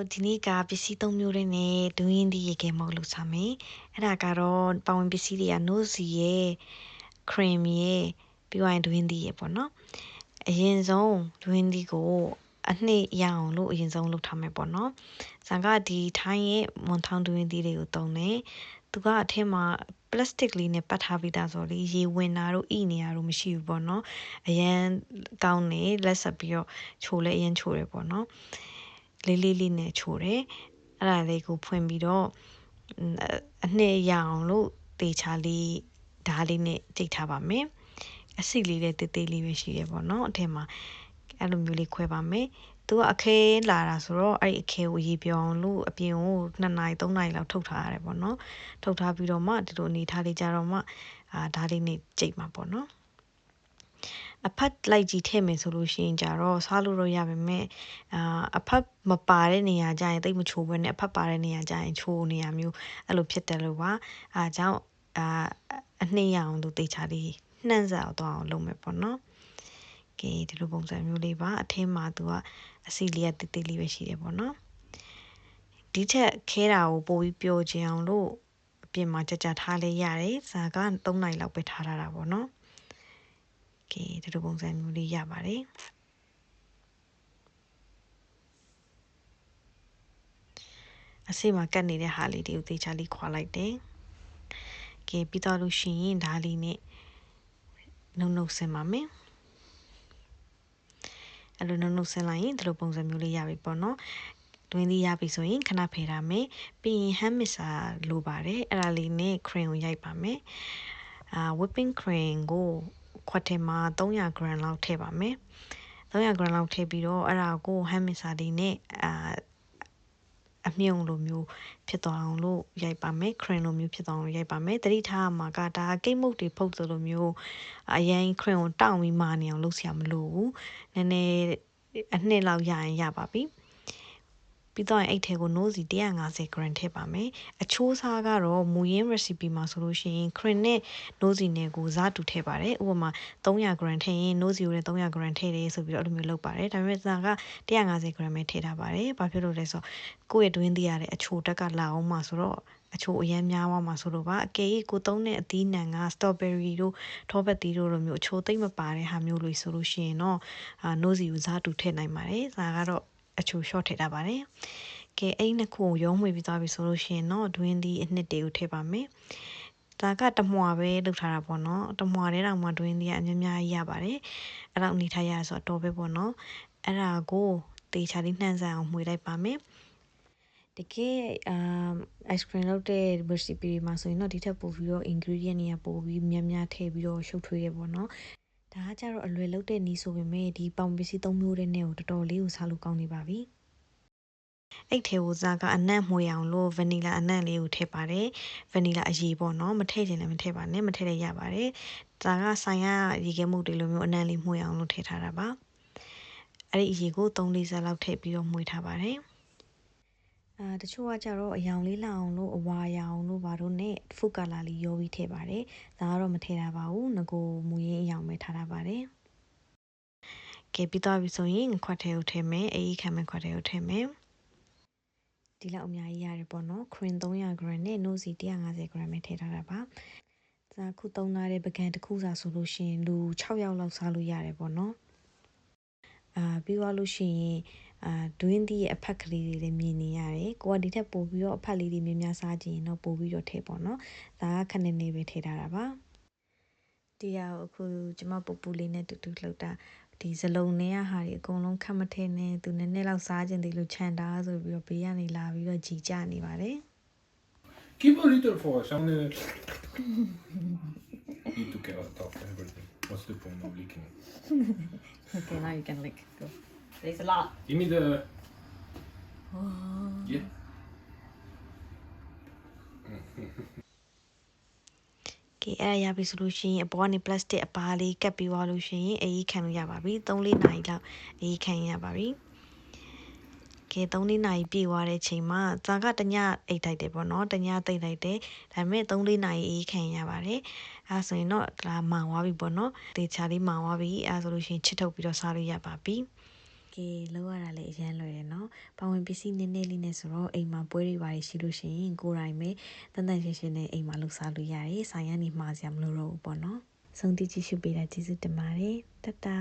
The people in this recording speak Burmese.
ဒီနေ့ကပစ္စည်း၃မျိုးတွေနဲ့ဒူးရင်းသီးရေခဲမုတ်လုပ်စားမယ်အဲ့ဒါကတော့ပါဝင်ပစ္စည်းတွေက Nozi ရဲ့ cream ရဲ့ပြီးသွားရင်ဒူးရင်းသီးရဲ့ပေါ့နော်အရင်ဆုံးဒူးရင်းသီးကိုအနှစ်ရအောင်လို့အရင်ဆုံးလုပ်ထားမယ်ပေါ့နော်ဇာကဒီထိုင်းရဲ့မွန်ထောင်းဒူးရင်းသီးတွေကိုတုံးတယ်သူကအထက်မှာပလတ်စတစ်လေးနဲ့ပတ်ထားပြီးသားဆိုလေရေဝင်တာတို့ဣနေတာတို့မရှိဘူးပေါ့နော်အရန်ကောင်းနေလက်ဆက်ပြီးတော့ချိုလဲအရင်ချိုတယ်ပေါ့နော်လေးလေးနဲ့ချိုတယ်အဲ့ဒါလေးကိုဖွင့်ပြီးတော့အနှစ်ရအောင်လို့တေချာလေးဓာတ်လေးနဲ့ကြိတ်ထားပါမယ်အစိလေးလေးတေးသေးလေးပဲရှိရပေါ့နော်အထက်မှာအဲ့လိုမျိုးလေးခွဲပါမယ်သူကအခဲလာတာဆိုတော့အဲ့အခဲကိုရေပြောင်းလို့အပြင်ကို2နာရီ3နာရီလောက်ထုတ်ထားရတယ်ပေါ့နော်ထုတ်ထားပြီးတော့မှဒီလိုအနေထားလေးကြတော့မှဓာတ်လေးနဲ့ကြိတ်မှာပေါ့နော်အဖတ်လိုက်ကြည့်ထည့်မယ်ဆိုလို့ရှိရင်ကြတော့စားလို့တော့ရပါမယ်အဖတ်မပါတဲ့နေရာကျရင်တိတ်မချိုးဘဲနဲ့အဖတ်ပါတဲ့နေရာကျရင်ချိုးနေရမျိုးအဲ့လိုဖြစ်တယ်လို့ပါကြောင့်အနှိမ့်ရအောင်လို့တေချာလေးနှံ့စားတော့အောင်လုပ်မယ်ပေါ့နော်ကဲဒီလိုပုံစံမျိုးလေးပါအထင်းမှာသူကအစီလေးကတိတ်တိတ်လေးပဲရှိတယ်ပေါ့နော်ဒီထက်ခဲတာကိုပိုပြီးပျော်ချင်အောင်လို့အပြင်မှာကြထားလေးရတယ်ဇာက3နိုင်လောက်ပဲထားတာပေါ့နော်ကဲဒီလိုပုံစံမျိုးလေးရပါတယ်အစိမှာကတ်နေတဲ့ဟာလေးတွေကိုသေချာလေးခွာလိုက်တယ်ကဲပြီးတော့လို့ရှိရင်ဒါလေးနဲ့နှုတ်ဆင်ပါမယ်အဲ့လိုနှုတ်ဆင်လိုက်ရင်ဒီလိုပုံစံမျိုးလေးရပြီပေါ့နော်တွင်းလေးရပြီဆိုရင်ခဏဖယ်ထားမယ်ပြီးရင် hand mixer လိုပါတယ်အဲ့ဒါလေးနဲ့ cream ကိုရိုက်ပါမယ်whipping cream ကိုခွက်ထဲမှာ300 gram လောက်ထည့်ပါမယ်300 gram လောက်ထည့်ပြီးတော့အဲ့ဒါကို hand mixer လေးနဲ့အမြုံလိုမျိုးဖြစ်သွားအောင်လို့ရိုက်ပါမယ် cream လိုမျိုးဖြစ်သွားအောင်ရိုက်ပါမယ်တတိထားမှာကဒါကိတ်မုတ်တွေဖုတ်သလိုမျိုးအရင် cream ကိုတောင့်ပြီးမာနေအောင်လုပ်စရာမလိုဘူးနည်းနည်းအနှစ်လောက်ရရင်ရပါပြီပြီးတော့အဲ့ထဲကို Nozi 150 gram ထည့်ပါမယ်အချိုးစားကတော့မူရင်း recipe မှာဆိုလို့ရှိရင် cream နဲ့ Nozi နဲ့ကိုဇာတူထည့်ပါတယ်ဥပမာ300 gram ထည့်ရင် Nozi ကိုလည်း300 gram ထည့်တယ်ဆိုပြီးတော့အဲ့လိုမျိုးလုပ်ပါတယ်ဒါပေမဲ့ဇာက150 gram ပဲထည့်ထားပါတယ်ဘာဖြစ်လို့လဲဆိုတော့ကိုယ့်ရဲ့တွင်းသေးရတဲ့အချိုတက်ကလာအောင်မှာဆိုတော့အချိုအရင်များသွားမှာဆိုလို့ပါအကယ်၍ကိုသုံးတဲ့အသီးနှံက strawberry တို့ထောပတ်သီးတို့လိုမျိုးအချိုသိမ့်မပါတဲ့ဟာမျိုးလို့ဆိုလို့ရှိရင်တော့Nozi ကိုဇာတူထည့်နိုင်ပါတယ်ဇာကတော့အချို short ထည့်ထားပါတယ်ကဲအဲ့နှစ်ခုကိုရောမှွေပြီးသွားပြီဆိုလို့ရှိရင်တော့တွင်းသီးအနှစ်တွေကိုထည့်ပါမယ်ဒါကတမွာပဲလုပ်ထားတာပေါ့နော်တမွာတဲ့တောင်မှတွင်းသီးကအများကြီးရပါတယ်အဲ့တော့အနေထားရဆိုတော့ပဲပေါ့နော်အဲ့ဒါကိုတေချာလေးနှံ့စမ်းအောင်မှွေလိုက်ပါမယ်တကယ်ice cream လုပ်တဲ့ recipe မှာဆိုရင်တော့ဒီထက်ပိုပြီးတော့ ingredient တွေကပိုပြီးများထည့်ပြီးတော့ရှုပ်ထွေးရပေါ့နော်ဒါကကြတော့အလွယ်လုပ်တဲ့နည်းဆိုပေမဲ့ဒီပေါင်ပစ္စည်း3မျိုးတဲ့နဲ့ကိုတော်တော်လေးကိုစားလို့ကောင်းနေပါပြီအဲ့ထဲကိုဇာကအနံ့မှွေအောင်လို့ဗနီလာအနံ့လေးကိုထည့်ပါတယ်ဗနီလာအရည်ပေါ့နော်မထည့်ချင်လည်းမထည့်ပါနဲ့မထည့်လည်းရပါတယ်ဒါကဆိုင်ကရေခဲမှုတ်တွေလိုမျိုးအနံ့လေးမှွေအောင်လို့ထည့်ထားတာပါအဲ့ဒီအရည်ကို3-4စက်လောက်ထည့်ပြီးတော့မှွေထားပါတယ်တချို့ကကြတော့အယောင်လေးလာအောင်လို့အဝါရောင်လို့ဘာလို့နဲ့ဖုကလာလေးရောပြီးထည့်ပါတယ်ဒါကတော့မထည့်တာပါဘူးငကိုမူရင်းအယောင်ပဲထားတာပါတယ်ကဲပြီးတော့ပြီဆိုရင်ခွက်ထဲကိုထည့်မယ်အေးခံမဲ့ခွက်ထဲကိုထည့်မယ်ဒီလောက်အများကြီးရတယ်ပေါ့နော် cream 300 gram နဲ့ Nozi 150 gram ပဲထည့်ထားတာပါဇာခုသုံးထားတဲ့ပကံတစ်ခုစာဆိုလို့ရှိရင်လူ6ယောက်လောက်စားလို့ရတယ်ပေါ့နော်ပြီးသွားလို့ရှိရင်ဒွင်းသီးရဲ့အဖက်ကလေးတွေလည်းမြင်နေရတယ်ကိုကဒီထက်ပိုပြီးတော့အဖက်လေးတွေများစားကြည့်ရင်တော့ပိုပြီးတော့ထည့်ပေါ့နော်ဒါကခဏနေပဲထည့်ထားတာပါတရားအခုကျမပူပူလေးနဲ့တူတူလှုပ်တာဒီစလုံးနဲ့ဟာတွေအကုန်လုံးခတ်မထဲနဲ့သူနည်းနည်းလောက်စားခြင်းတည်းလို့ခြံတာဆိုပြီးတော့ဘေးကနေလာပြီးတော့ကြည်ကြနေပါတယ် Keep a little for us. I'm gonna need to get out of everything. What's the point of licking? Okay, now you can lick. Go. There's a lot. Give me the. Oh. Yeah. ကဲအဲ့ရပြီဆိုလို့ရှိရင်အပေါ်ကနေ plastic အပါလေးကပ်ပြီးသွားလို့ရှိရင်အေးခံလို့ရပါပြီ3-4နာရီလောက်အေးခံရပါပြီကဲ3-4နာရီပြည့်သွားတဲ့ချိန်မှာဇာကတညအိတ်ထိုက်တယ်ပေါ့နော်တညသိမ့်လိုက်တယ်ဒါပေမဲ့3-4နာရီအေးခံရပါတယ်အဲဆိုရင်တော့ဒါမောင်သွားပြီပေါ့နော်တေချာလေးမောင်သွားပြီအဲဆိုလို့ရှိရင်ချစ်ထုတ်ပြီးတော့စားလို့ရပါပြီ ကဲလောက်ရတာလေအရန်လွယ်တယ်နော်ပါဝင်ပစ္စည်းနည်းနည်းလေးနဲ့ဆိုတော့အိမ်မှာပွဲတွေပါရှိလို့ရှိရင်ကိုယ်တိုင်ပဲတန်တန်ရှင်းရှင်းနဲ့အိမ်မှာလှူစားလို့ရတယ်ဆိုင်ရနေမှာစရာမလိုတော့ဘူးပေါ့နော်ဆုံးတိကြည့်ရှုပေးတာကျေးဇူးတင်ပါတယ်တတာ